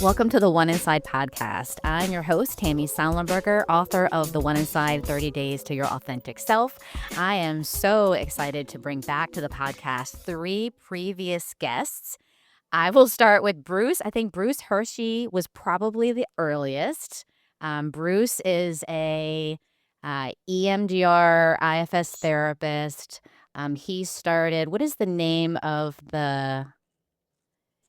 Welcome to the One Inside podcast. I'm your host, Tammy Seilenberger, author of The One Inside 30 Days to Your Authentic Self. I am so excited to bring back to the podcast 3 previous guests. I will start with Bruce. I think Bruce Hersey was probably the earliest. Bruce is a EMDR, IFS therapist. He started, what is the name of the...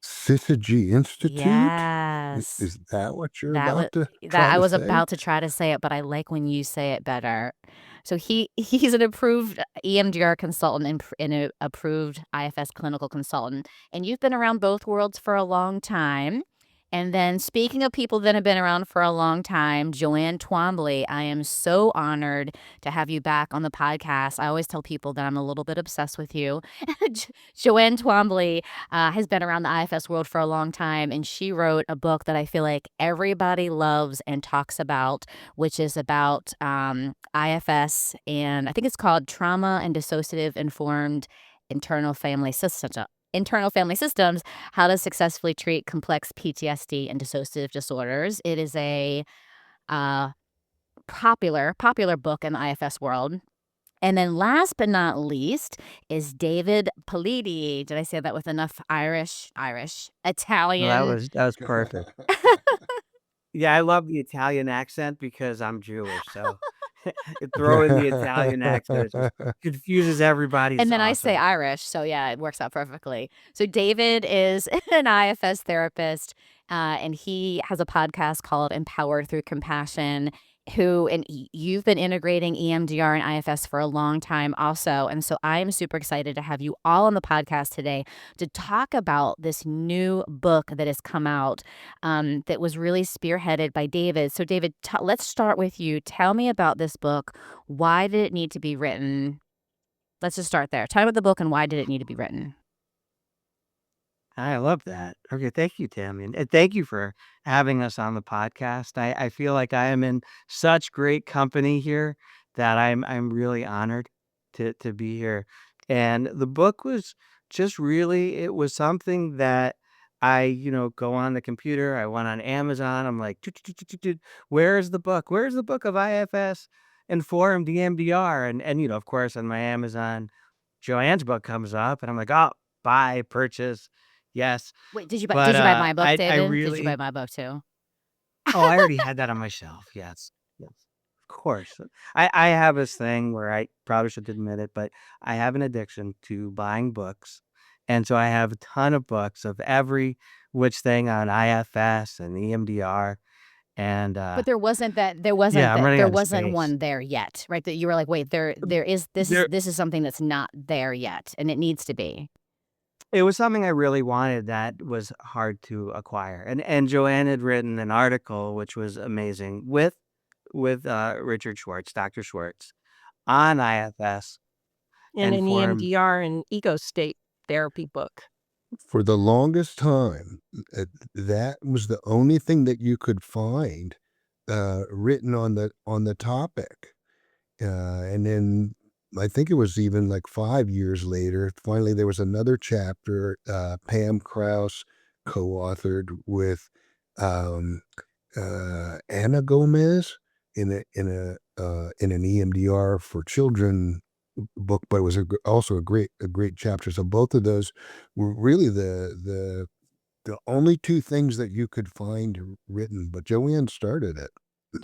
Syzygy Institute? Yes. Is that what you're That was about to that try I to was say? about to try to say it, but I like when you say it better. So he's an approved EMDR consultant and an approved IFS clinical consultant, and you've been around both worlds for a long time. And then speaking of people that have been around for a long time, Joanne Twombly, I am so honored to have you back on the podcast. I always tell people that I'm a little bit obsessed with you. Joanne Twombly has been around the IFS world for a long time, and she wrote a book that I feel like everybody loves and talks about, which is about IFS, and I think it's called Trauma and Dissociative Informed Internal family systems, how to successfully treat complex PTSD and dissociative disorders. It is a popular book in the IFS world. And then last but not least is David Polidi. Did I say that with enough Irish, No, Italian? that was perfect. Yeah, I love the Italian accent because I'm Jewish, so throw in the Italian accent. It just confuses everybody. And It's then I say awesome. Irish, so yeah, it works out perfectly. So David is an IFS therapist, and he has a podcast called Empowered Through Compassion. You've been integrating EMDR and IFS for a long time also, and so I am super excited to have you all on the podcast today to talk about this new book that has come out that was really spearheaded by David. So David, let's start with you. Tell me about this book. Why did it need to be written? Let's just start there. Tell me about the book and why did it need to be written? I love that. Okay, thank you, Tammy, and thank you for having us on the podcast. I feel like I am in such great company here that I'm really honored to be here. And the book was just really it was something that I go on the computer. I went on Amazon. I'm like, "Toot, toot, toot, toot, toot. Where's the book? Where's the book of IFS Informed EMDR?" And of course, on my Amazon, Joanne's book comes up, and I'm like, "Oh, buy, purchase." Yes. Wait, did you But, buy my book, I David? Did you buy really my book too? oh, I already had that on my shelf. Yes. Yes. Of course. I have this thing where I probably should admit it, but I have an addiction to buying books. And so I have a ton of books of every which thing on IFS and EMDR. And, But there wasn't yeah, I'm running out of space. one there yet, right? That you were like, wait, there is There this is something that's not there yet, and it needs to be. It was something I really wanted that was hard to acquire. And Joanne had written an article which was amazing with Richard Schwartz, Dr. Schwartz, on IFS In and an formed EMDR and ego state therapy book. For the longest time, that was the only thing that you could find written on the topic. And then I think it was even like 5 years later, finally there was another chapter, Pam Krause co-authored with um, Anna Gomez in an EMDR for children book, but it was also a great chapter. So both of those were really the only 2 things that you could find written, but Joanne started it.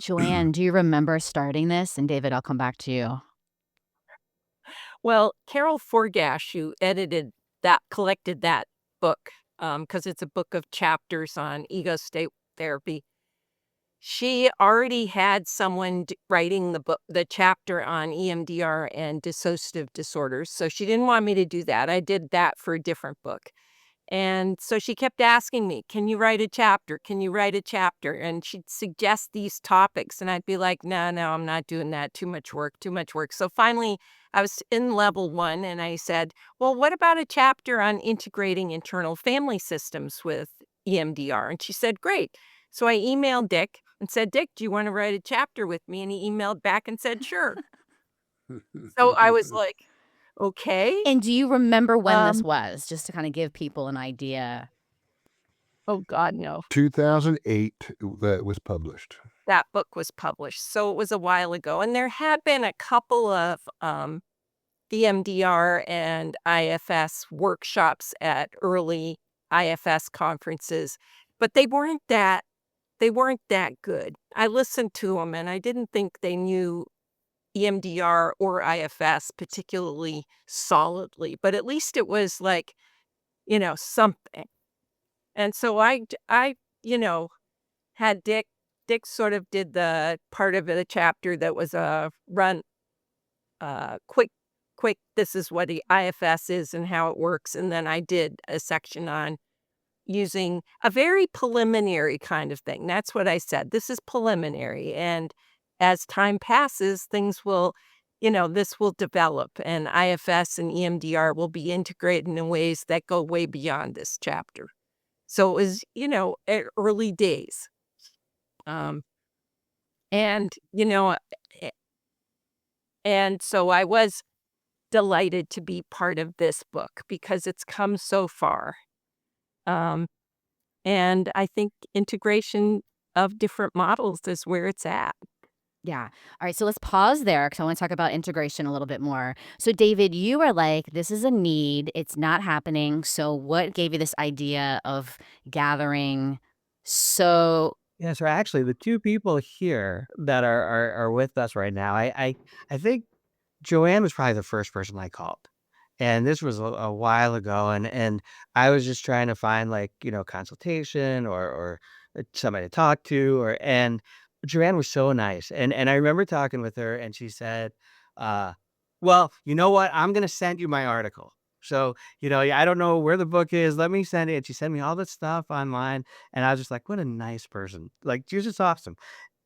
Joanne, do you remember starting this? And David, I'll come back to you. Well, Carol Forgash, who collected that book, because it's a book of chapters on ego state therapy. She already had someone writing the chapter on EMDR and dissociative disorders, so she didn't want me to do that. I did that for a different book. And so she kept asking me, "Can you write a chapter? Can you write a chapter?" And she'd suggest these topics, and I'd be like, no, I'm not doing that. Too much work, too much work. So finally, I was in level 1, and I said, well, what about a chapter on integrating internal family systems with EMDR? And she said, great. So I emailed Dick and said, Dick, do you want to write a chapter with me? And he emailed back and said, sure. So I was like, Okay. And do you remember when this Um, was? Just to kind of give people an idea. oh God, no. 2008 that was published. That book was published, so it was a while ago, and there had been a couple of, EMDR and IFS workshops at early IFS conferences, but they weren't that good. I listened to them, and I didn't think they knew EMDR or IFS particularly solidly, but at least it was like, something. And so I, you know, had Dick sort of did the part of the chapter that was a run, quick, this is what the IFS is and how it works. And then I did a section on using a very preliminary kind of thing. That's what I said. This is preliminary. And as time passes, things will, this will develop and IFS and EMDR will be integrated in ways that go way beyond this chapter. So it was, early days. Um, and, a- and so I was delighted to be part of this book because it's come so far. Um, and I think integration of different models is where it's at. Yeah. All right. So let's pause there because I want to talk about integration a little bit more. So, David, you are like, this is a need. It's not happening. So, what gave you this idea of gathering? So, Yeah, so actually the two people here that are with us right now, I think Joanne was probably the first person I called. And this was a while ago, and I was just trying to find, like, consultation or somebody to talk to, and Joanne was so nice. And I remember talking with her, and she said, uh, "Well, you know what? I'm gonna send you my article. So, I don't know where the book is. Let me send it." And she sent me all that stuff online, and I was just like, "What a nice person! Like, she was just awesome."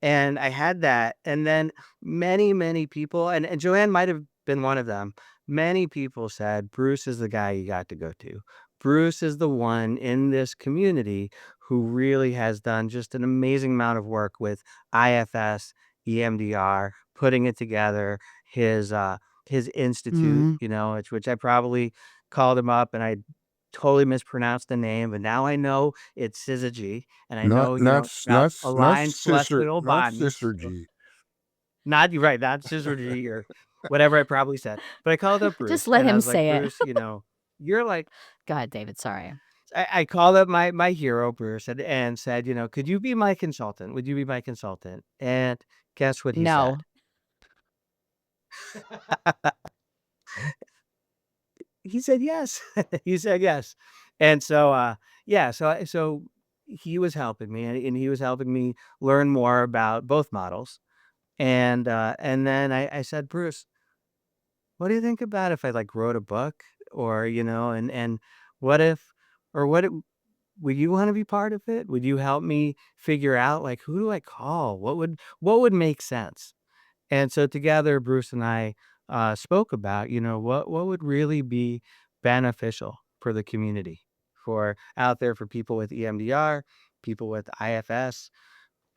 And I had that, and then many, many people, and Joanne might have been one of them. Many people said, "Bruce is the guy you got to go to. Bruce is the one in this community who really has done just an amazing amount of work with IFS, EMDR, putting it together. His institute, mm, which I probably called him up and I totally mispronounced the name, but now I know it's syzygy, and I Not know, not it's s- about not s- not aligned sister celestial not bodies. sister G. Not you're right, not syzygy or whatever I probably said. But I called up just Bruce let and I him was like, say it. "Bruce, you're like." Go ahead, David. Sorry. I called up my hero, Bruce, and said, "Could you be my consultant? Would you be my consultant?" And guess what he No. said? He said yes. He said yes. And so, yeah, so he was helping me, and he was helping me learn more about both models. And then I said, "Bruce, what do you think about if I, like, wrote a book? Or, and what if or what it would you wanna be part of it? Would you help me figure out, like, who do I call? What would make sense?" And so together, Bruce and I, spoke about, what would really be beneficial for the community, for out there for people with EMDR, people with IFS.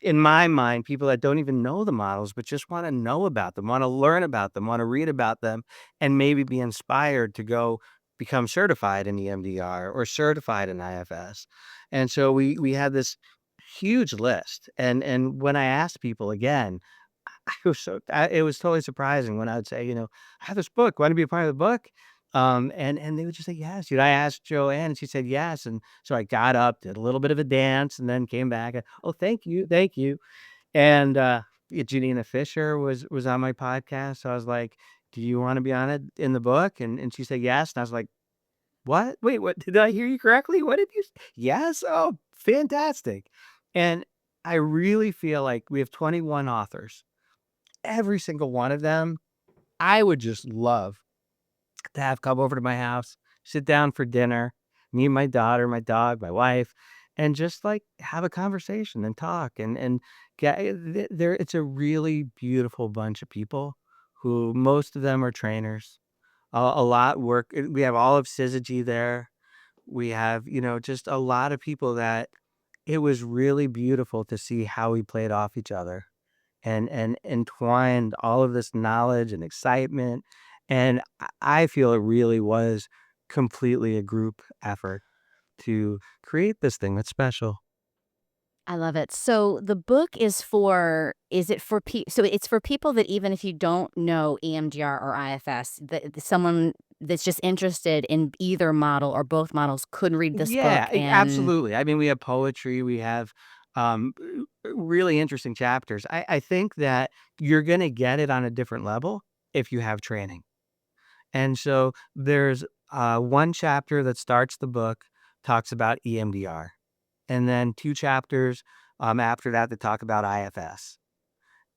In my mind, people that don't even know the models, but just wanna know about them, wanna learn about them, wanna read about them, and maybe be inspired to go become certified in EMDR or certified in IFS. And so we had this huge list, and when I asked people again, it was totally surprising when I would say, "I have this book, wanna be a part of the book?" And they would just say, "Yes." I asked Joanne, and she said, "Yes." And so I got up, did a little bit of a dance, and then came back, and, "Oh, thank you, thank you." And, yeah, Janina Fisher was on my podcast, so I was like, "Do you wanna be on it in the book?" And she said, "Yes." And I was like, "What? Wait, what? Did I hear you correctly? What did you s Yes? Oh, fantastic." And I really feel like we have 21 authors. Every single one of them, I would just love to have come over to my house, sit down for dinner, me and my daughter, my dog, my wife, and just, like, have a conversation and talk and get there. It's a really beautiful bunch of people who most of them are trainers. A lot work. We have all of syzygy there. We have, just a lot of people that it was really beautiful to see how we played off each other and entwined all of this knowledge and excitement And I feel it really was completely a group effort to create this thing that's special. I love it. So the book is it for so it's for people that even if you don't know EMDR or IFS, someone that's just interested in either model or both models could read this book Yeah, and absolutely. I mean, we have poetry, we have really interesting chapters. I think that you're going to get it on a different level if you have training. And so there's one chapter that starts the book, talks about EMDR, and then two chapters after that that talk about IFS.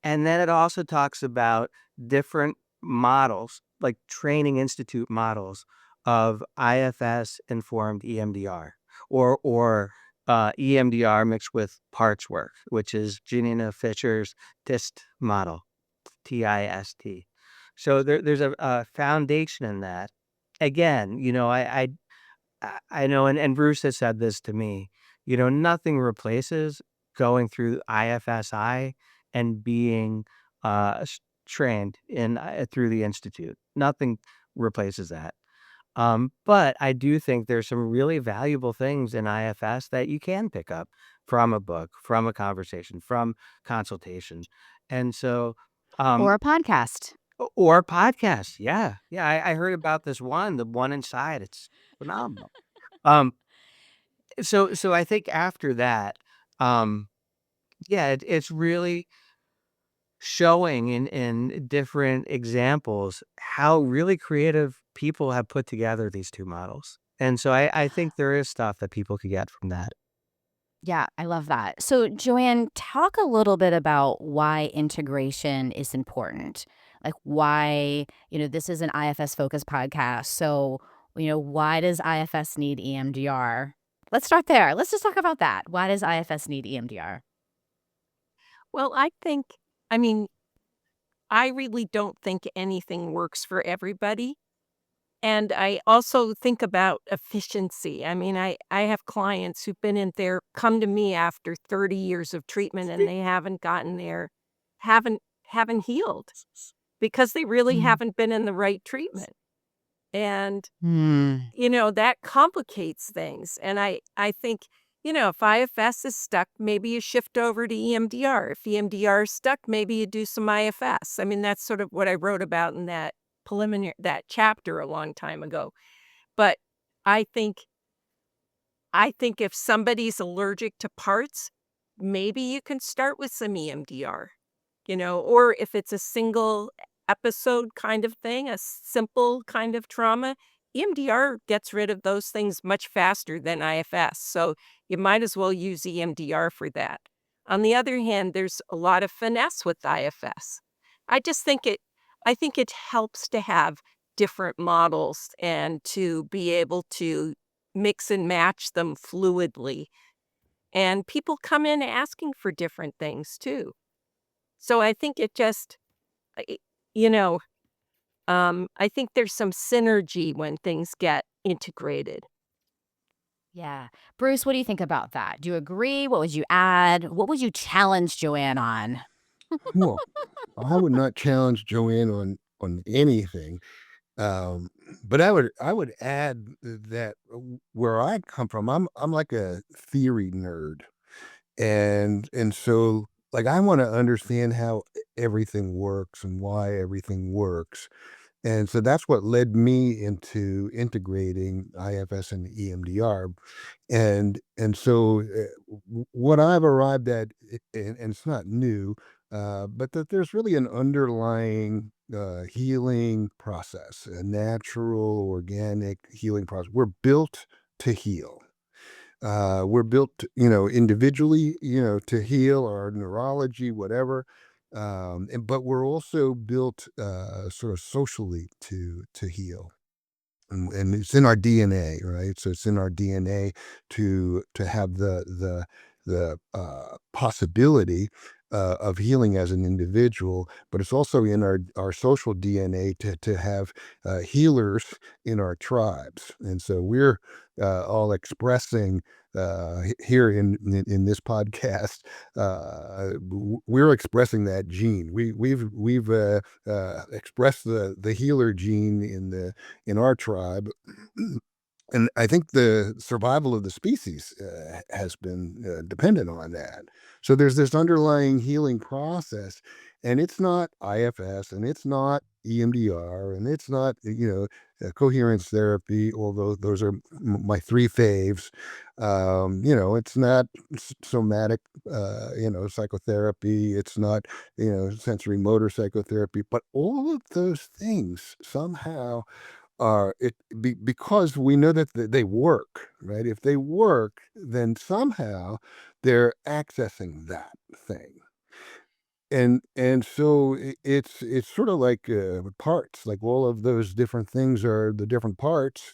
And then it also talks about different models, like training institute models of IFS-informed EMDR or EMDR mixed with parts work, which is Janina Fisher's TIST model, TIST. So there's a foundation in that. Again, I know, and Bruce has said this to me, nothing replaces going through IFSI and being trained through the institute. Nothing replaces that. But I do think there's some really valuable things in IFS that you can pick up from a book, from a conversation, from consultations. And so, or um, a podcast. or podcasts. Yeah. Yeah. I heard about this one, the one inside. It's phenomenal. Um, so I think after that, um, yeah, it's really showing in different examples how really creative people have put together these two models. And so I think there is stuff that people could get from that. Yeah, I love that. So, Joanne, talk a little bit about why integration is important. Like why, this is an IFS focused podcast. So, why does IFS need EMDR? Let's start there. Let's just talk about that. Why does IFS need EMDR? Well, I mean, I really don't think anything works for everybody. And I also think about efficiency. I mean, I have clients who've been in there, come to me after 30 years of treatment and they haven't gotten there, haven't healed because they really Mm. haven't been in the right treatment. And Hmm. that complicates things. And I think, if IFS is stuck, maybe you shift over to EMDR. If EMDR is stuck, maybe you do some IFS. I mean, that's sort of what I wrote about in that chapter a long time ago. But I think I think if somebody's allergic to parts, maybe you can start with some EMDR, or if it's a single episode kind of thing, a simple kind of trauma, EMDR gets rid of those things much faster than IFS. So you might as well use EMDR for that. On the other hand, there's a lot of finesse with IFS. I just think I think it helps to have different models and to be able to mix and match them fluidly. And people come in asking for different things too. So I think it just, I- you know, I think there's some synergy when things get integrated. Yeah. Bruce, what do you think about that? Do you agree? What would you add? What would you challenge Joanne on? Well, I would not challenge Joanne on anything. Um, but I would add that where I come from, I'm like a theory nerd. And so like I want to understand how everything works and why everything works. And so that's what led me into integrating IFS and EMDR. And so what I've arrived at, and it's not new, but that there's really an underlying healing process, a natural, organic healing process. We're built to heal. We're built, individually, to heal our neurology, whatever. But we're also built sort of socially to heal. And it's in our DNA, right? So it's in our DNA to have the possibility of healing as an individual, but it's also in our social DNA to have healers in our tribes. And so we're all expressing here in this podcast, we're expressing that gene. We've expressed the healer gene in our tribe. And I think the survival of the species has been dependent on that. So there's this underlying healing process, and it's not IFS, and it's not EMDR, and it's not coherence therapy. Although those are my three faves. It's not somatic, psychotherapy. It's not sensory motor psychotherapy, but all of those things somehow because we know that they work, right? If they work, then somehow they're accessing that thing. And so it's sort of like parts, like all of those different things are the different parts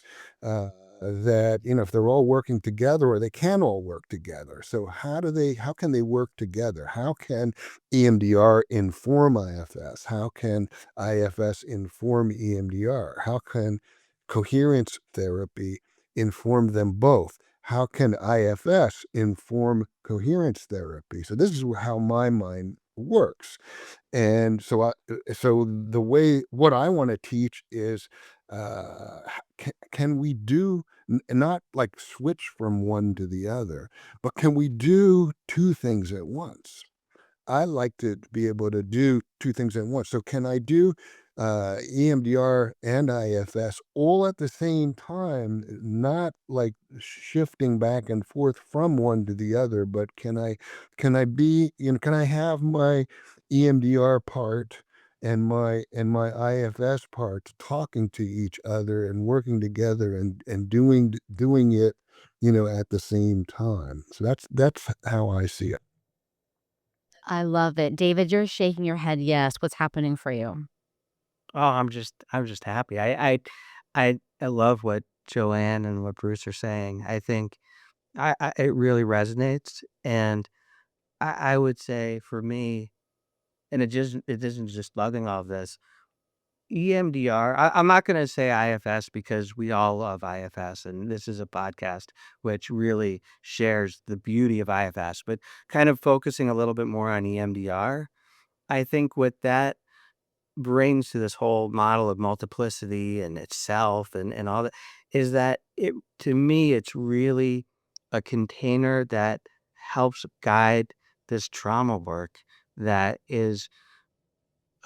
that if they're all working together, or they can all work together. So how can they work together? How can EMDR inform IFS? How can IFS inform EMDR? How can coherence therapy inform them both? How can IFS inform coherence therapy? So this is how my mind works. And so the way what I want to teach is can we do not like switch from one to the other, but can we do two things at once? I like to be able to do two things at once. So can I do EMDR and IFS all at the same time, not like shifting back and forth from one to the other, but can I have my EMDR part and my IFS part talking to each other and working together and doing it, at the same time. So that's how I see it. I love it. David, you're shaking your head yes. What's happening for you? Oh, I'm just happy. I love what Joanne and what Bruce are saying. I think it really resonates, and I would say for me, and it isn't just loving all of this. EMDR. I'm not going to say IFS because we all love IFS, and this is a podcast which really shares the beauty of IFS, but kind of focusing a little bit more on EMDR. I think what that brings to this whole model of multiplicity and itself and all that is that to me it's really a container that helps guide this trauma work that is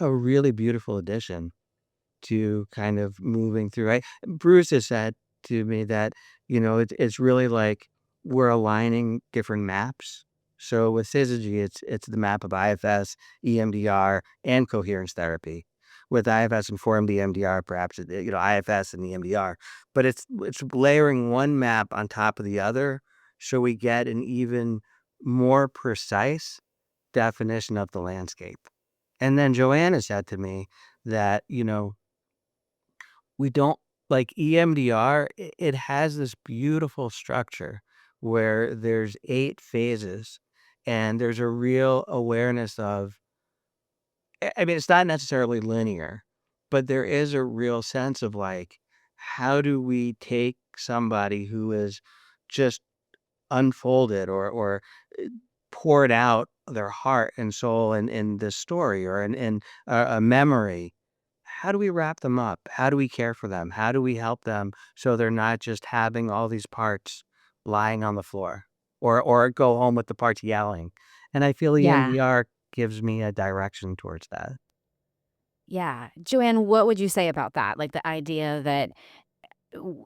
a really beautiful addition to kind of moving through. Bruce has said to me that, it's really like we're aligning different maps. So with Syzygy, it's the map of IFS, EMDR, and coherence therapy. With IFS informed EMDR, perhaps IFS and EMDR, but it's layering one map on top of the other, so we get an even more precise definition of the landscape. And then Joanna said to me that, we don't like EMDR, it has this beautiful structure where there's 8 phases, and there's a real awareness of I mean, it's not necessarily linear, but there is a real sense of, like, how do we take somebody who is just unfolded or poured out their heart and soul in this story or in a memory. How do we wrap them up? How do we care for them? How do we help them so they're not just having all these parts lying on the floor or go home with the parts yelling? And I feel Yeah. EMDR gives me a direction towards that. Yeah. Joanne, what would you say about that? Like the idea that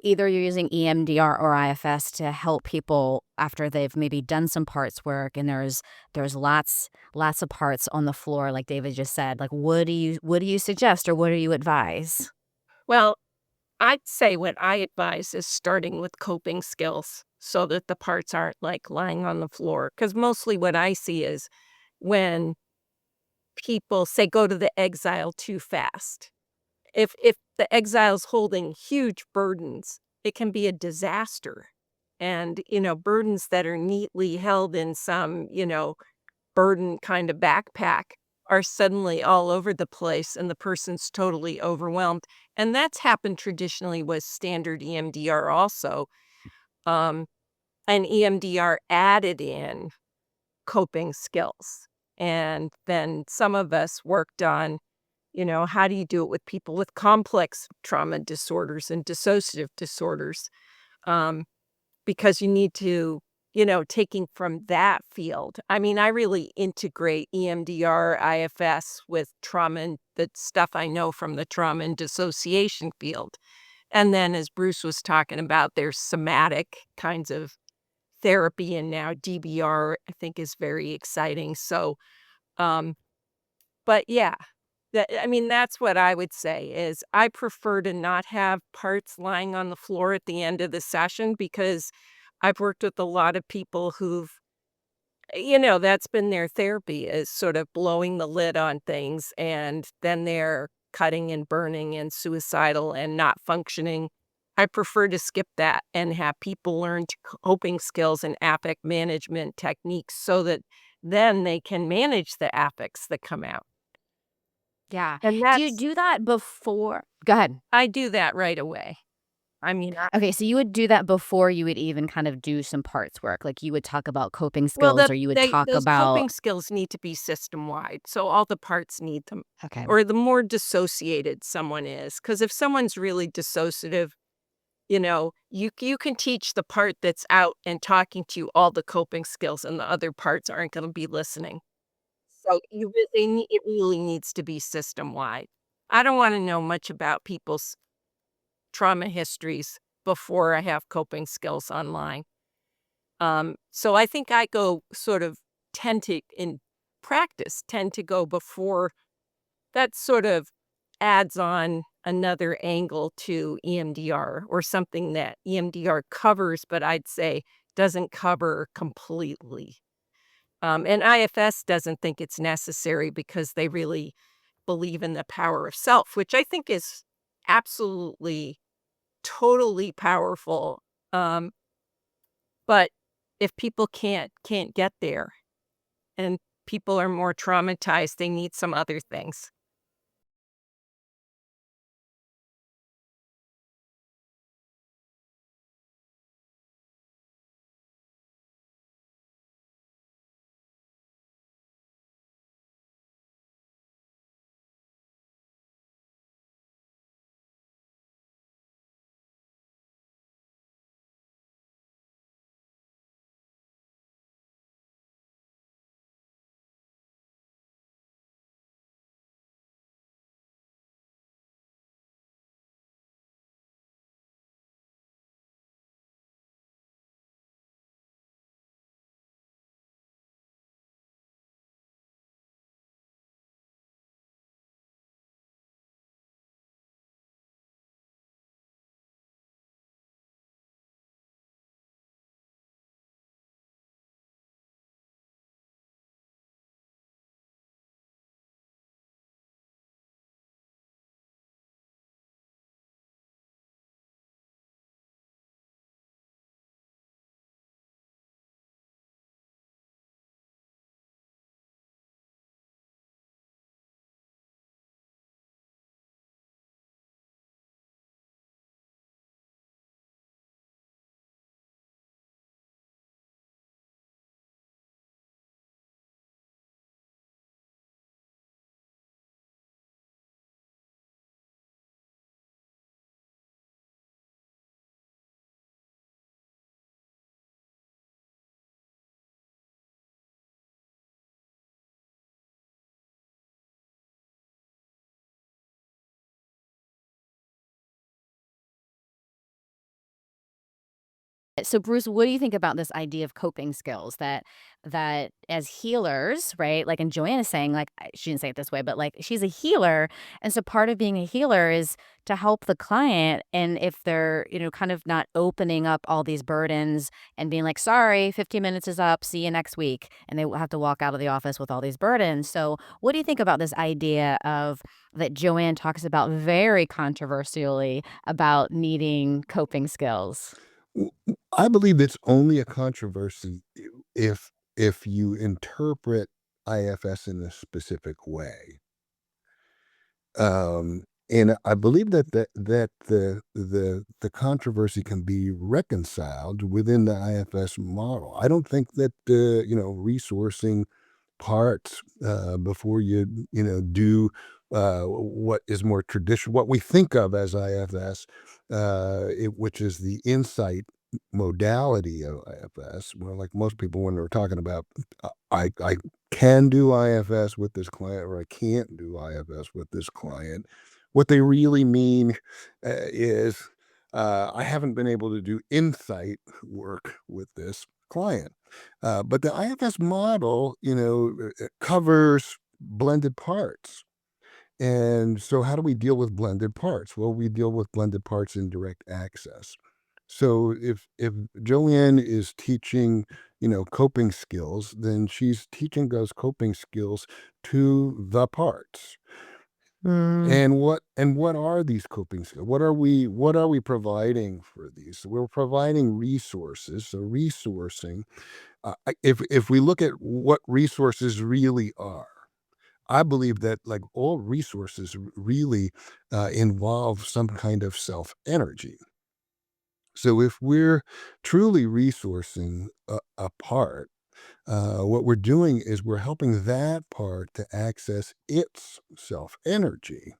either you're using EMDR or IFS to help people after they've maybe done some parts work and there's lots of parts on the floor like David just said. Like what do you suggest or what do you advise? Well, I'd say what I advise is starting with coping skills so that the parts aren't like lying on the floor. Because mostly what I see is when people say go to the exile too fast. If the exile's holding huge burdens, it can be a disaster. And, burdens that are neatly held in some, burden kind of backpack are suddenly all over the place and the person's totally overwhelmed. And that's happened traditionally with standard EMDR also. Um, and EMDR added in coping skills. And then some of us worked on, how do you do it with people with complex trauma disorders and dissociative disorders? Um, because you need to, taking from that field. I mean, I really integrate EMDR, IFS with trauma and the stuff I know from the trauma and dissociation field. And then, as Bruce was talking about, there's somatic kinds of therapy, and now DBR, I think, is very exciting. So, um, but yeah, I mean, that's what I would say is I prefer to not have parts lying on the floor at the end of the session because I've worked with a lot of people who've, that's been their therapy is sort of blowing the lid on things and then they're cutting and burning and suicidal and not functioning. I prefer to skip that and have people learn coping skills and affect management techniques so that then they can manage the affects that come out. Yeah. And Do you that's do that before Go ahead. I do that right away. I mean, Okay, so you would do that before you would even kind of do some parts work, like, you would talk about coping well, skills, or you would talk those about coping skills need to be system-wide, so all the parts need them, okay. or the more dissociated someone is, because if someone's really dissociative, you can teach the part that's out and talking to you all the coping skills, and the other parts aren't gonna be listening. So it really needs to be system-wide. I don't wanna know much about people's trauma histories before I have coping skills online. So I think I go sort of in practice, tend to go before that sort of adds on another angle to EMDR or something that EMDR covers, but I'd say doesn't cover completely. And IFS doesn't think it's necessary because they really believe in the power of self, which I think is absolutely, totally powerful. Um, but if people can't get there and people are more traumatized, they need some other things. So, Bruce, what do you think about this idea of coping skills that as healers, right? Like, and Joanne is saying, like, she didn't say it this way, but like, she's a healer, and so part of being a healer is to help the client, and if they're kind of not opening up all these burdens and being like, "Sorry, 15 minutes is up. See you next week," and they will have to walk out of the office with all these burdens. So, what do you think about this idea of that Joanne talks about very controversially about needing coping skills? I believe it's only a controversy if you interpret IFS in a specific way. And I believe that the controversy can be reconciled within the IFS model. I don't think that resourcing parts before do what is more traditional, what we think of as IFS, which is the insight modality of IFS. Well, like most people, when they're talking about, I can do IFS with this client or I can't do IFS with this client. What they really mean is I haven't been able to do insight work with this client. But the IFS model, covers blended parts. And so, how do we deal with blended parts? Well, we deal with blended parts in direct access. So, if Joanne is teaching, coping skills, then she's teaching those coping skills to the parts. Mm. And what are these coping skills? What are we providing for these? So we're providing resources. So resourcing. If we look at what resources really are, I believe that like all resources really involve some kind of self energy. So if we're truly resourcing a part, what we're doing is we're helping that part to access its self energy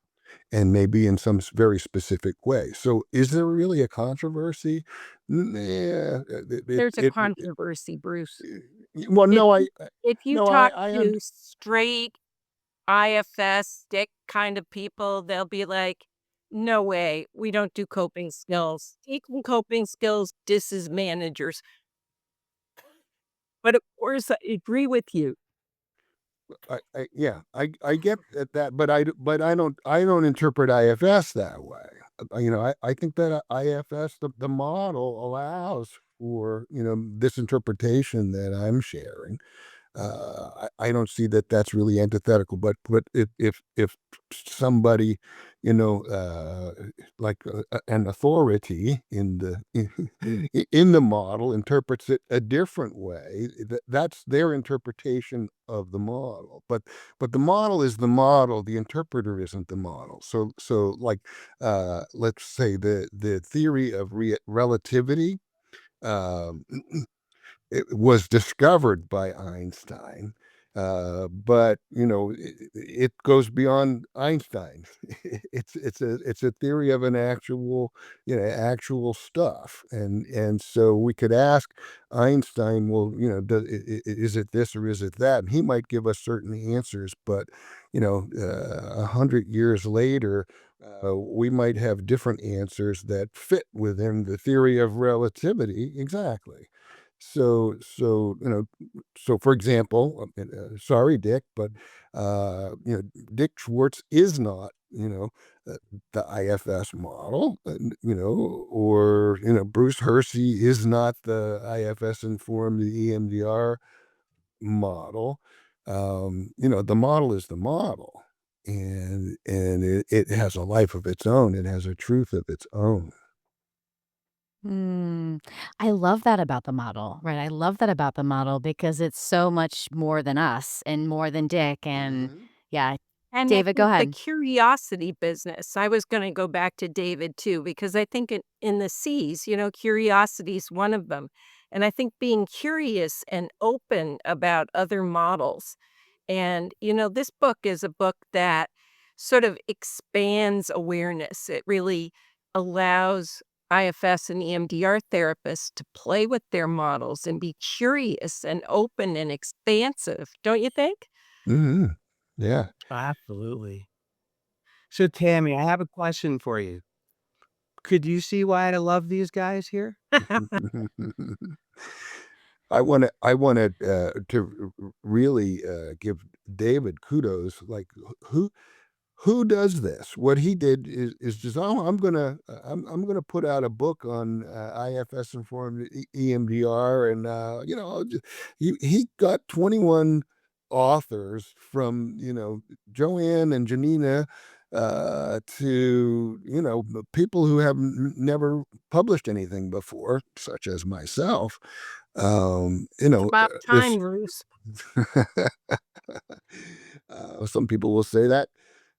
and maybe in some very specific way. So, is there really a controversy? Yeah, There's a controversy, Bruce. well, If no, you if you no, talk I, to straight IFS stick kind of people, they'll be like, "No way, we don't do coping skills. Taking coping skills, this is managers." But of course, I agree with you. yeah, I get at that, but I don't interpret IFS that way. I think that IFS, the model allows for this interpretation that I'm sharing. I don't see that that's really antithetical, but if somebody, you know, uh, like an authority in the in the model interprets it a different way, that's their interpretation of the model. But the model is the model. The interpreter isn't the model. So like let's say the theory of relativity. Um, it was discovered by Einstein, but it goes beyond Einstein. It's a theory of an actual stuff, and so we could ask Einstein, well, is it this or is it that? And he might give us certain answers, but 100 years later. We might have different answers that fit within the theory of relativity exactly. So for example, sorry, Dick, but Dick Schwartz is not, uh, the IFS model, or Bruce Hersey is not the IFS-informed EMDR model. The model is the model, and it has a life of its own. It has a truth of its own. Mm, I love that about the model, right? I love that about the model because it's so much more than us and more than Dick. And Mhm. yeah, And I David, go think the ahead. curiosity business, I was gonna go back to David too, because I think in the C's, curiosity is one of them. And I think being curious and open about other models. And, this book is a book that sort of expands awareness. It really allows IFS and EMDR therapists to play with their models and be curious and open and expansive, don't you think? Mhm. Yeah. Absolutely. So, Tammy, I have a question for you. Could you see why I love these guys here? I wanna to really give David kudos. Like who does this? What he did is just, oh, I'm gonna put out a book on IFS informed EMDR, and he got 21 authors from Joanne and Janina to people who have never published anything before, such as myself. You know, About this time, Bruce. some people will say that.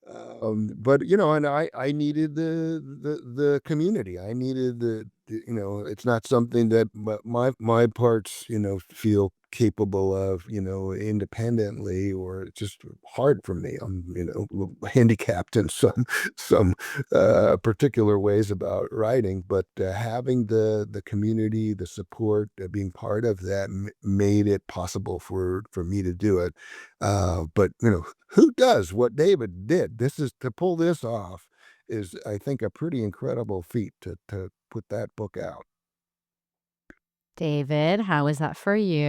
But you know, and I needed the community. I needed you know, it's not something that my parts, you know, feel capable of, you know, independently, or it's just hard for me. I'm, you know, a little handicapped in some particular ways about writing, but having the community, the support, being part of that made it possible for me to do it. But you know, who does what David did? This is to pull this off is, I think, a pretty incredible feat to put that book out. David, how is that for No, you?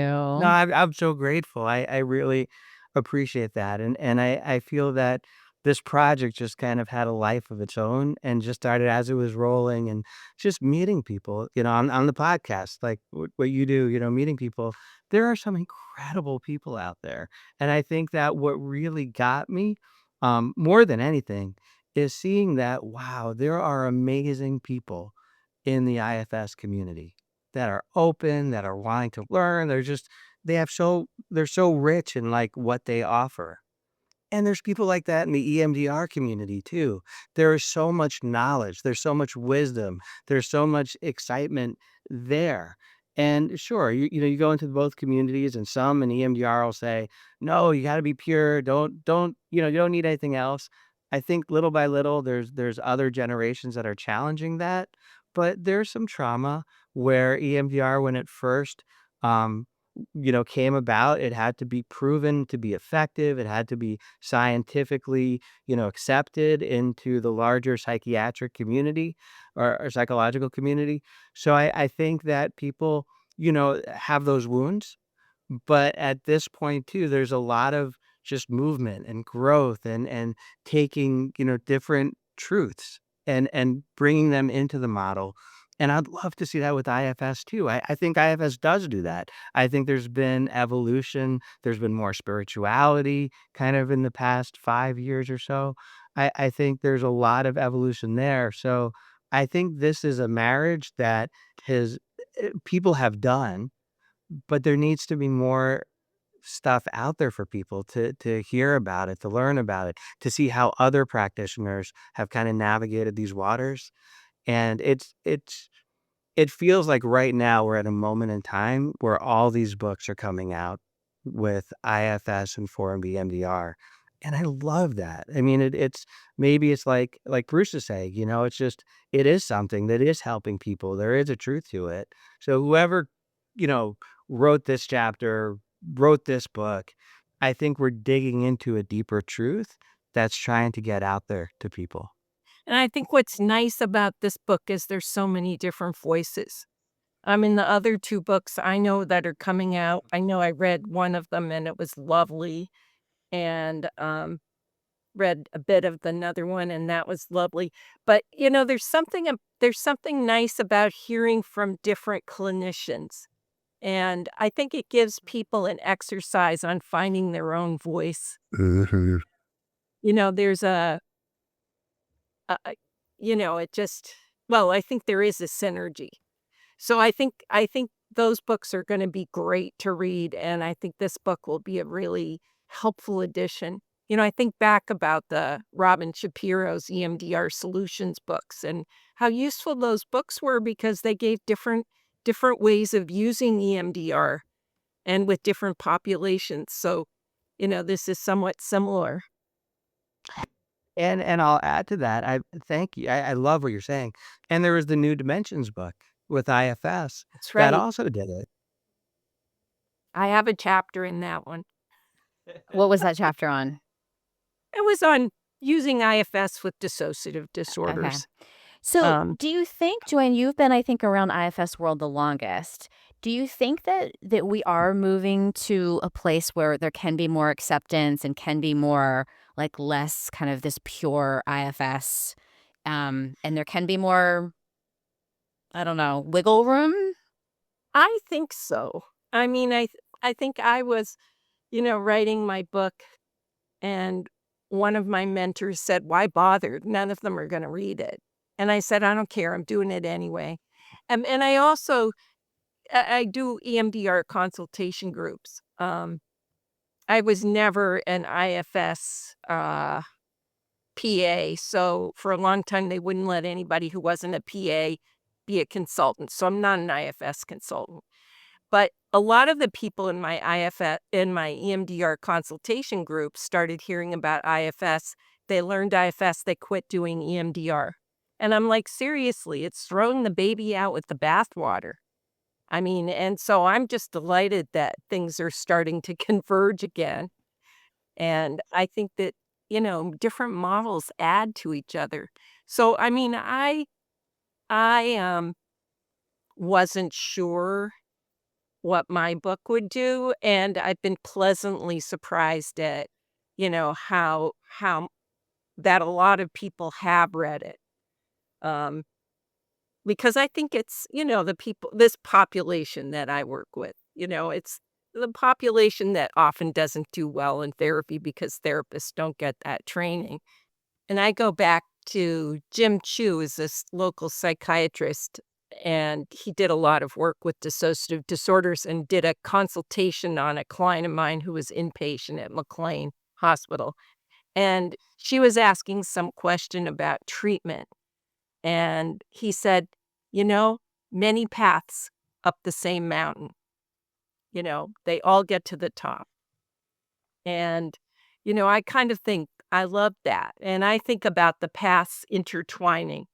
I'm so grateful. I really appreciate that, and I feel that this project just kind of had a life of its own and just started as it was rolling and just meeting people, you know, on the podcast, like what you do, you know, meeting people. There are some incredible people out there, and I think that what really got me, more than anything, is seeing that, wow, there are amazing people in the IFS community that are open, that are wanting to learn. They're so rich in like what they offer. And there's people like that in the EMDR community too. There is so much knowledge, there's so much wisdom, there's so much excitement there. And sure, you know, you go into both communities and some in EMDR will say, no, you got to be pure. Don't, you know, you don't need anything else. I think little by little, there's other generations that are challenging that. But there's some trauma where EMDR, when it first, um, you know, came about, it had to be proven to be effective. It had to be scientifically, you know, accepted into the larger psychiatric community or psychological community. So I think that people, you know, have those wounds. But at this point too, there's a lot of just movement and growth and taking, you know, different truths and bringing them into the model. And I'd love to see that with IFS too. I think IFS does do that. I think there's been evolution. There's been more spirituality kind of in the past 5 years or so. I think there's a lot of evolution there. So I think this is a marriage that has people have done, but there needs to be more stuff out there for people to hear about it, to learn about it, to see how other practitioners have kind of navigated these waters. And it feels like right now we're at a moment in time where all these books are coming out with IFS-Informed EMDR. And I love that. I mean, it's maybe it's like Bruce is saying, you know, it's just it is something that is helping people. There is a truth to it. So whoever, you know, wrote this chapter, wrote this book, I think we're digging into a deeper truth that's trying to get out there to people. And I think what's nice about this book is there's so many different voices. I mean, the other 2 books I know that are coming out, I know I read one of them and it was lovely, and, read a bit of another one and that was lovely. But, you know, there's something nice about hearing from different clinicians, and I think it gives people an exercise on finding their own voice. Mhm. You know, there's a you know, it just well, I think there is a synergy. So I think those books are gonna be great to read, and I think this book will be a really helpful addition. You know, I think back about the Robin Shapiro's EMDR Solutions books and how useful those books were because they gave different ways of using EMDR and with different populations. So, you know, this is somewhat similar. And I'll add to that, I thank you. I love what you're saying. And there was the New Dimensions book with IFS That's that right. also did it. I have a chapter in that one. What was that chapter on? It was on using IFS with dissociative Okay. disorders. So, Um, do you think, Joanne, you've been, I think, around IFS world the longest. Do you think that we are moving to a place where there can be more acceptance and can be more like less kind of this pure IFS, and there can be more, I don't know, wiggle room? I think so. I mean, I think I was, you know, writing my book and one of my mentors said, "Why bother? None of them are gonna read it." And I said, "I don't care. I'm doing it anyway." And I also I do EMDR consultation groups. I was never an IFS PA, so for a long time they wouldn't let anybody who wasn't a PA be a consultant. So I'm not an IFS consultant. But a lot of the people in my EMDR consultation group started hearing about IFS. They learned IFS, they quit doing EMDR. And I'm like, seriously, it's throwing the baby out with the bathwater. I mean, and so I'm just delighted that things are starting to converge again. And I think that, different models add to each other. So, I mean, I wasn't sure what my book would do, and I've been pleasantly surprised at, how that a lot of people have read it. Um, because I think it's, this population that I work with, it's the population that often doesn't do well in therapy because therapists don't get that training. And I go back to Jim Chu is this local psychiatrist, and he did a lot of work with dissociative disorders and did a consultation on a client of mine who was inpatient at McLean Hospital. And she was asking some question about treatment. And he said, you know, many paths up the same mountain, they all get to the top. And, I kind of think I love that. And I think about the paths intertwining,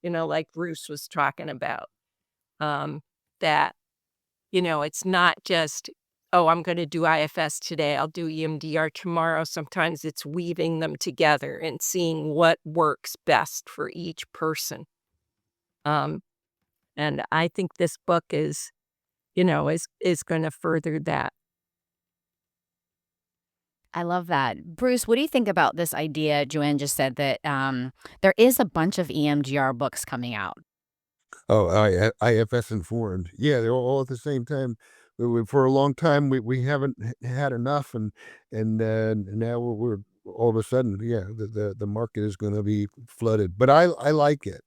like Bruce was talking about, that, it's not just, oh, I'm going to do IFS today, I'll do EMDR tomorrow. Sometimes it's weaving them together and seeing what works best for each person. Um, and I think this book is going to further that. I love that. Bruce, what do you think about this idea Joanne just said that there is a bunch of EMDR books coming out? Oh, IFS-Informed. Yeah, they're all at the same time. For a long time, we haven't had enough, and now we're all of a sudden, yeah, the market is going to be flooded. But I like it.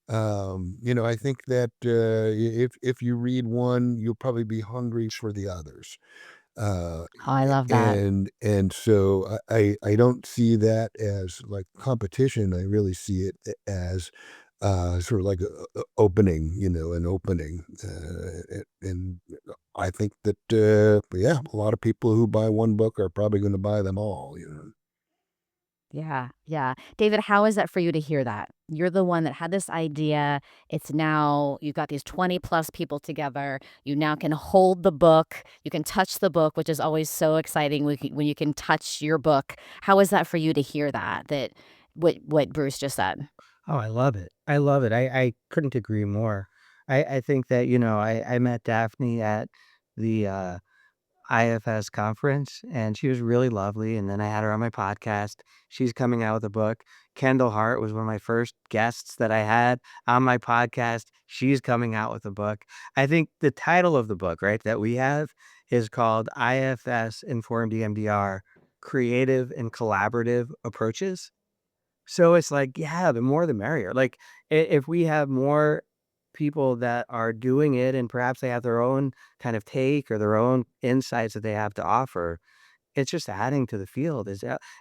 I think that if you read one, you'll probably be hungry for the others. Uh, Oh, I love that. and so I don't see that as like competition. I really see it as sort of like a opening, an opening. And I think that yeah, a lot of people who buy one book are probably going to buy them all. Yeah, yeah. David, how is that for you to hear that? You're the one that had this idea. It's now, you've got these 20 plus people together. You now can hold the book. You can touch the book, which is always so exciting when you can touch your book. How is that for you to hear that what Bruce just said? Oh, I love it. I love it. I couldn't agree more. I think that, I met Daphne at the IFS conference, and she was really lovely. And then I had her on my podcast. She's coming out with a book. Kendall Hart was one of my first guests that I had on my podcast. She's coming out with a book. I think the title of the book, right, that we have is called IFS-Informed EMDR Creative and Collaborative Approaches. So it's like, yeah, the more the merrier. Like, if we have more people that are doing it and perhaps they have their own kind of take or their own insights that they have to offer, it's just adding to the field,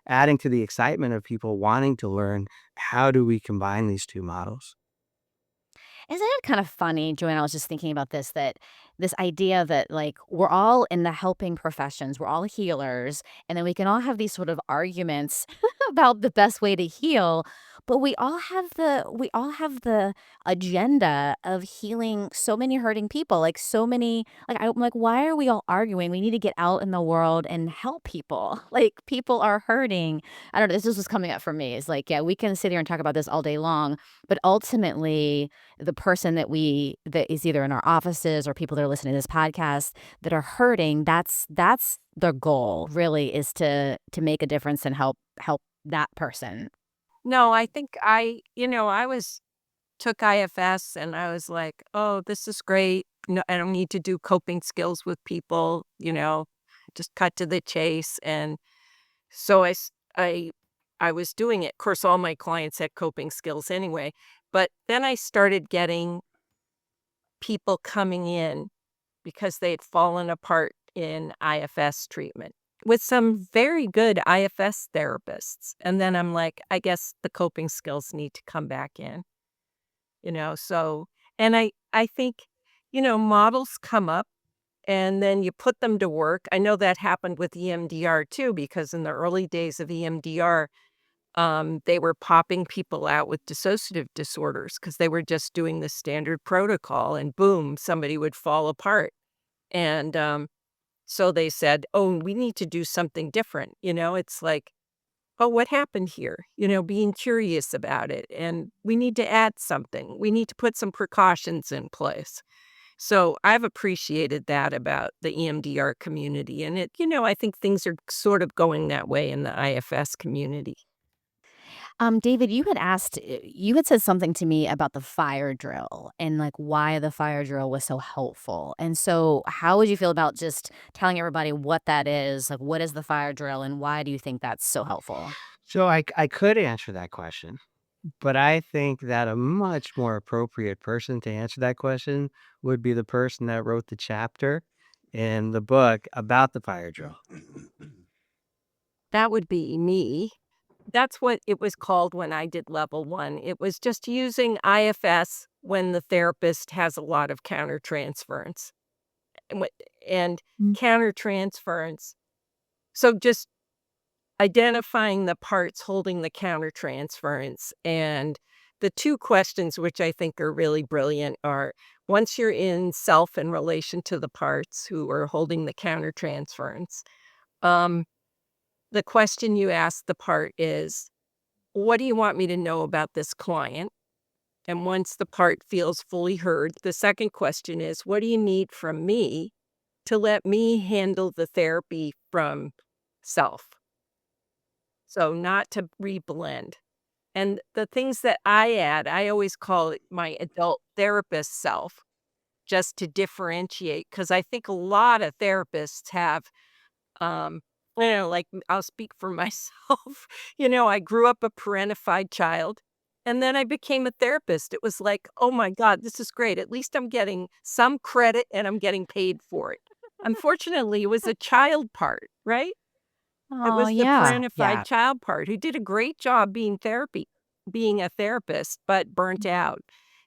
adding to the excitement of people wanting to learn how do we combine these two models. Isn't it kind of funny, Joanne? I was just thinking about that this idea that like we're all in the helping professions, we're all healers, and then we can all have these sort of arguments about the best way to heal, but we all have the agenda of healing so many hurting people, like so many I'm like, why are we all arguing? We need to get out in the world and help people. Like people are hurting. I don't know. This was coming up for me. It's like, yeah, we can sit here and talk about this all day long, but ultimately the person that is either in our offices or people that are listening to this podcast that are hurting, that's the goal really, is to make a difference and help that person. No, I think I took IFS and I was like, oh, this is great. No, I don't need to do coping skills with people, just cut to the chase. And so I was doing it. Of course, all my clients had coping skills anyway. But then I started getting people coming in because they had fallen apart in IFS treatment with some very good IFS therapists. And then I'm like, I guess the coping skills need to come back in, so, and I think, models come up and then you put them to work. I know that happened with EMDR too, because in the early days of EMDR, they were popping people out with dissociative disorders because they were just doing the standard protocol, and boom, somebody would fall apart. And so they said, oh, we need to do something different. It's like, oh, what happened here? Being curious about it. And we need to add something. We need to put some precautions in place. So I've appreciated that about the EMDR community. And I think things are sort of going that way in the IFS community. David, you had said something to me about the fire drill and like why the fire drill was so helpful. And so, how would you feel about just telling everybody what that is? Like, what is the fire drill and why do you think that's so helpful? So I could answer that question, but I think that a much more appropriate person to answer that question would be the person that wrote the chapter in the book about the fire drill. That would be me. That's what it was called when I did level 1. It was just using IFS when the therapist has a lot of countertransference. And countertransference. So just identifying the parts holding the countertransference. And the two questions, which I think are really brilliant, are once you're in self in relation to the parts who are holding the countertransference, the question you ask the part is, what do you want me to know about this client? And once the part feels fully heard, the second question is, what do you need from me to let me handle the therapy from self? So not to reblend. And the things that I add, I always call it my adult therapist self, just to differentiate, because I think a lot of therapists have like I'll speak for myself. I grew up a parentified child and then I became a therapist. It was like, oh my God, this is great. At least I'm getting some credit and I'm getting paid for it. Unfortunately, it was a child part, right? It Oh, was the yeah. parentified Yeah. child part who did a great job being a therapist, but burnt out.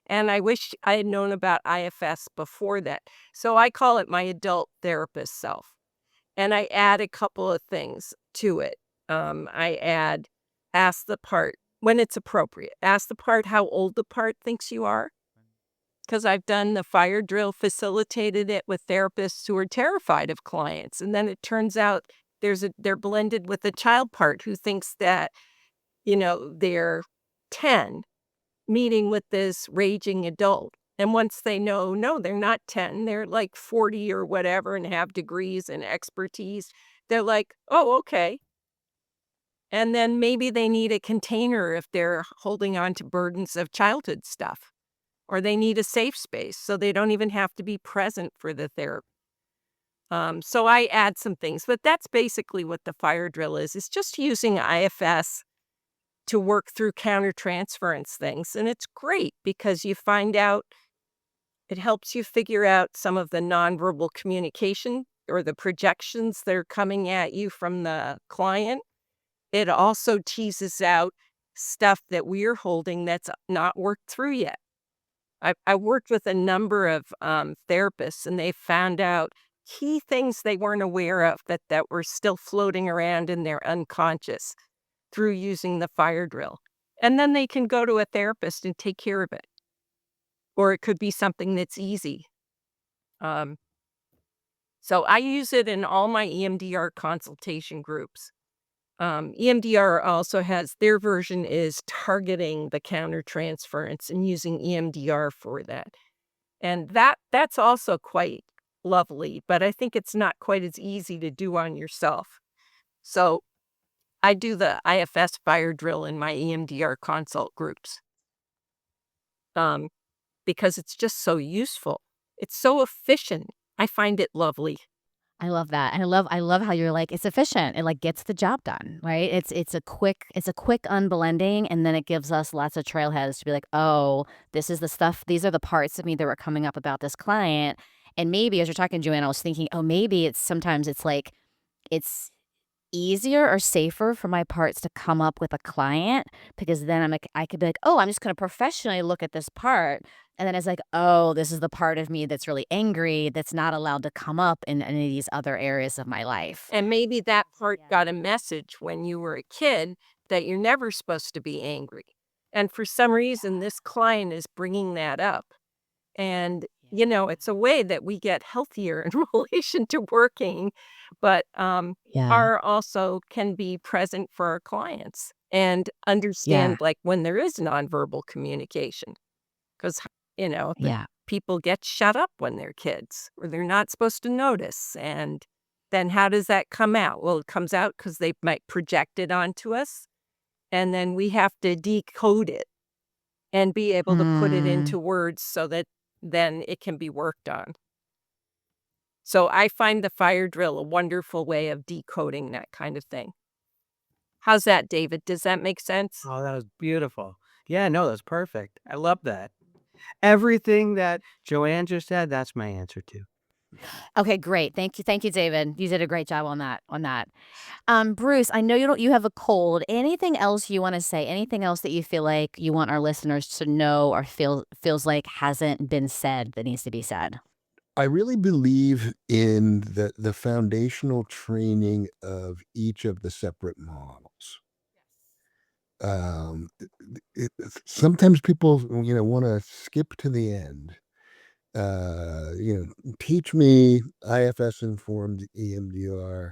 And I wish I had known about IFS before that. So I call it my adult therapist self. And I add a couple of things to it. I add, ask the part when it's appropriate. Ask the part how old the part thinks you are. Because I've done the fire drill, facilitated it with therapists who are terrified of clients. And then it turns out they're blended with a child part who thinks that, they're 10 meeting with this raging adult. And once they know, no, they're not 10, they're like 40 or whatever and have degrees and expertise, they're like, oh, okay. And then maybe they need a container if they're holding on to burdens of childhood stuff, or they need a safe space so they don't even have to be present for the therapy. So I add some things, but that's basically what the fire drill is. It's just using IFS to work through countertransference things. And it's great because you find out, it helps you figure out some of the nonverbal communication or the projections that are coming at you from the client. It also teases out stuff that we're holding that's not worked through yet. I worked with a number of therapists, and they found out key things they weren't aware of that were still floating around in their unconscious through using the fire drill. And then they can go to a therapist and take care of it. Or it could be something that's easy. Um, so I use it in all my EMDR consultation groups. EMDR also has, their version is targeting the countertransference and using EMDR for that. And that's also quite lovely, but I think it's not quite as easy to do on yourself. So I do the IFS fire drill in my EMDR consult groups because it's just so useful. It's so efficient. I find it lovely. I love that. And I love how you're like, it's efficient. It like gets the job done, right? It's a quick unblending, and then it gives us lots of trailheads to be like, oh, this is the stuff, these are the parts of me that were coming up about this client. And maybe as you're talking, Joanne, I was thinking, oh, maybe sometimes it's like it's easier or safer for my parts to come up with a client because then I could be like, oh, I'm just going to professionally look at this part. And then it's like, oh, this is the part of me that's really angry that's not allowed to come up in any of these other areas of my life. And maybe that part Yeah. got a message when you were a kid that you're never supposed to be angry. And for some reason, this client is bringing that up. And, it's a way that we get healthier in relation to working, but Yeah. are also can be present for our clients and Yeah. understand like when there is nonverbal communication. Because, the Yeah. people get shut up when they're kids or they're not supposed to notice. And then how does that come out? Well, it comes out because they might project it onto us. And then we have to decode it and be able to put it Hmm. into words so that then it can be worked on. So I find the fire drill a wonderful way of decoding that kind of thing. How's that, David? Does that make sense? Oh, that was beautiful. Yeah, no, that's perfect. I love that. Everything that Joanne just said, that's my answer too. Okay, great. Thank you, David. You did a great job on that. Bruce, I know you have a cold. Anything else you want to say? Anything else that you feel like you want our listeners to know or feels like hasn't been said that needs to be said? I really believe in the foundational training of each of the separate models. Um, Sometimes people, want to skip to the end. Teach me IFS-informed EMDR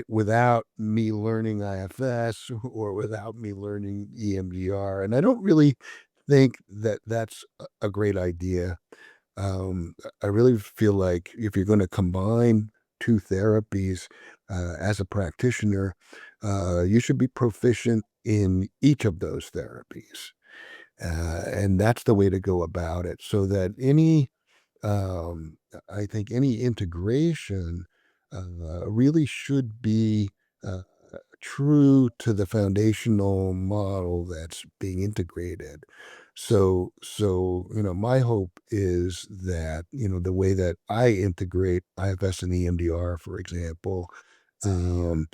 without me learning IFS or without me learning EMDR, and I don't really think that that's a great idea. I really feel like if you're going to combine two therapies as a practitioner, you should be proficient in each of those therapies. And that's the way to go about it so that um, I think any integration really should be uh, true to the foundational model that's being integrated. My hope is that the way that I integrate IFS and EMDR, for example, um,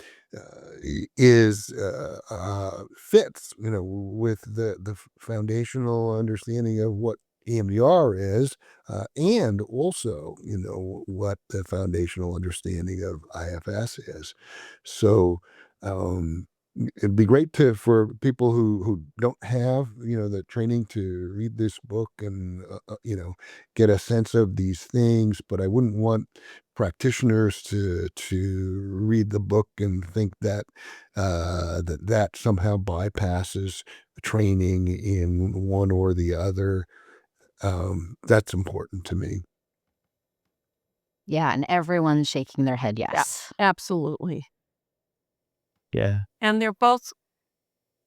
is fits with the foundational understanding of what EMDR is, and also what the foundational understanding of IFS is. So um, it'd be great for people who don't have the training to read this book and get a sense of these things. But I wouldn't want practitioners to read the book and think that that somehow bypasses training in one or the other. That's important to me. Yeah, and everyone's shaking their head Yeah, yes. absolutely. Yeah. And they're both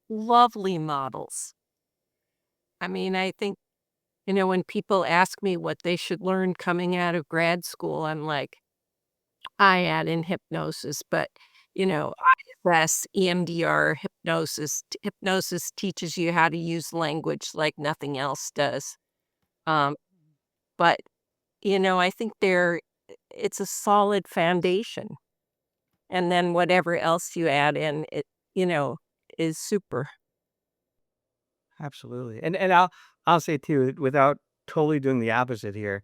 lovely models. I mean, I think, when people ask me what they should learn coming out of grad school, I'm like, I add in hypnosis, but, IFS, EMDR, hypnosis. Hypnosis teaches you how to use language like nothing else does. Um, but, I think it's a solid foundation. And then whatever else you add in, you know, is super. Absolutely. And I'll say too, without totally doing the opposite here,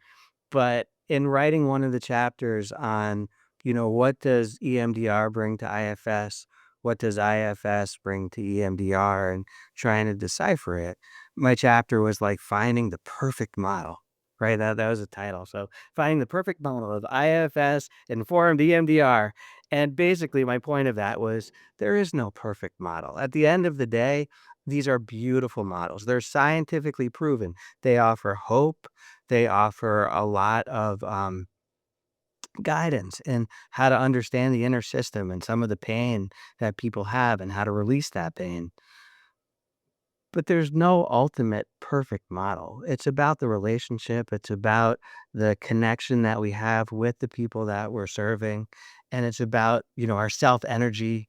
but in writing one of the chapters on, what does EMDR bring to IFS? What does IFS bring to EMDR and trying to decipher it? My chapter was like finding the perfect model, right? That was the title. So finding the perfect model of IFS informed EMDR. And basically my point of that was there is no perfect model. At the end of the day, these are beautiful models. They're scientifically proven. They offer hope. They offer a lot of guidance in how to understand the inner system and some of the pain that people have and how to release that pain. But there's no ultimate perfect model. It's about the relationship. It's about the connection that we have with the people that we're serving. And it's about, our self energy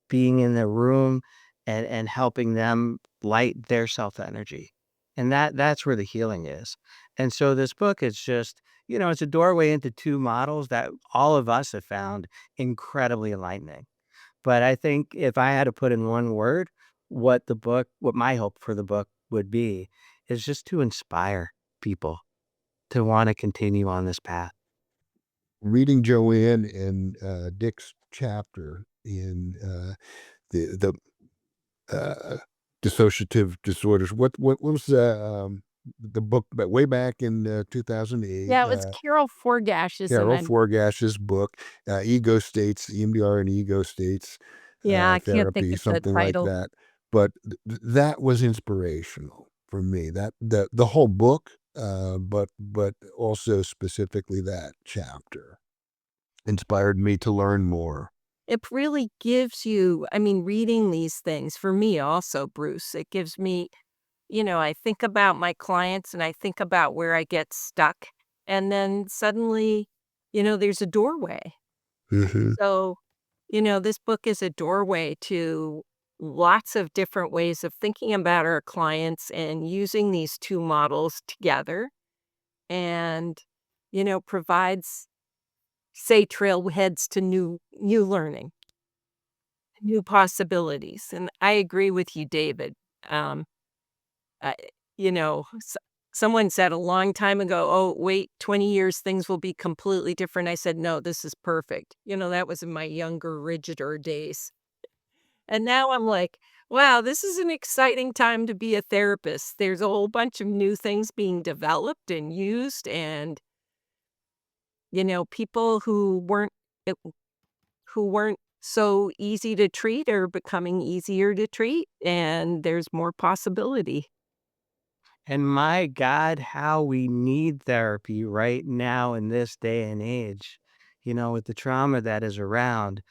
being in the room and helping them light their self energy. And that's where the healing is. And so this book is just, it's a doorway into two models that all of us have found incredibly enlightening. But I think if I had to put in one word, what my hope for the book would be is just to inspire people to want to continue on this path. Reading Joanne and Dick's chapter in the dissociative disorders. What was the book? But way back in 2008, Yeah, it was Carol Forgash's, and Carol Forgash's book, Ego States, EMDR and Ego States I can't think therapy, of the something like title. that. But that was inspirational for me. That the whole book, but also specifically that chapter inspired me to learn more. It really gives you, I mean, reading these things for me also, Bruce, it gives me, I think about my clients and I think about where I get stuck. And then suddenly, there's a doorway. Hmm. So, this book is a doorway to lots of different ways of thinking about our clients and using these two models together and, provides, say, trailheads to new learning, new possibilities. And I agree with you, David. Um, I, someone said a long time ago, "Oh, wait, 20 years, things will be completely different." I said, "No, this is perfect." That was in my younger, rigider days. And now I'm like, wow, this is an exciting time to be a therapist. There's a whole bunch of new things being developed and used, and people who weren't so easy to treat are becoming easier to treat, and there's more possibility. And my God, how we need therapy right now in this day and age, with the trauma that is around.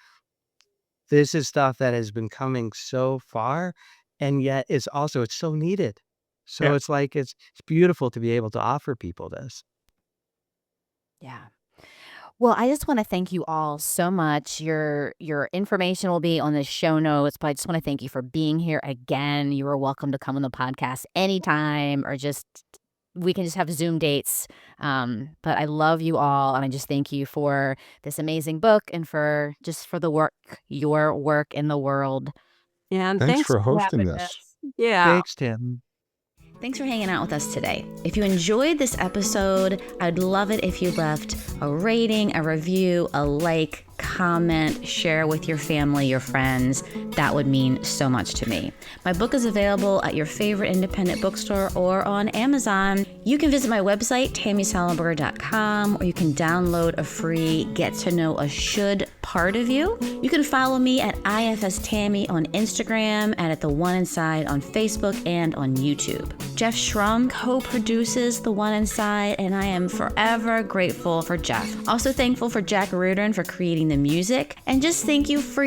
This is stuff that has been coming so far, and yet it's so needed. So Yeah. it's like it's beautiful to be able to offer people this. Yeah. Well, I just want to thank you all so much. Your information will be on the show notes, but I just want to thank you for being here again. You are welcome to come on the podcast anytime, or just we can just have Zoom dates. But I love you all, and I just thank you for this amazing book and for the work, your work in the world. Yeah, and Thanks thanks for for hosting having us. us. Yeah. Thanks, Tim. Thanks for hanging out with us today. If you enjoyed this episode, I'd love it if you left a rating, a review, a like, comment, share with your family, your friends. That would mean so much to me. My book is available at your favorite independent bookstore or on Amazon. You can visit my website, tammysalinger.com, or you can download a free Get to Know a Should part of you. You can follow me at IFS Tammy on Instagram and at The One Inside on Facebook and on YouTube. Jeff Schrum co-produces The One Inside, and I am forever grateful for Jeff. Also thankful for Jack Reardon for creating the music, and just thank you for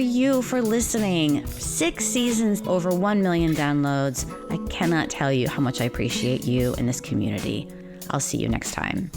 listening. 6 seasons, over 1 million downloads. I cannot tell you how much I appreciate you and this community. I'll see you next time.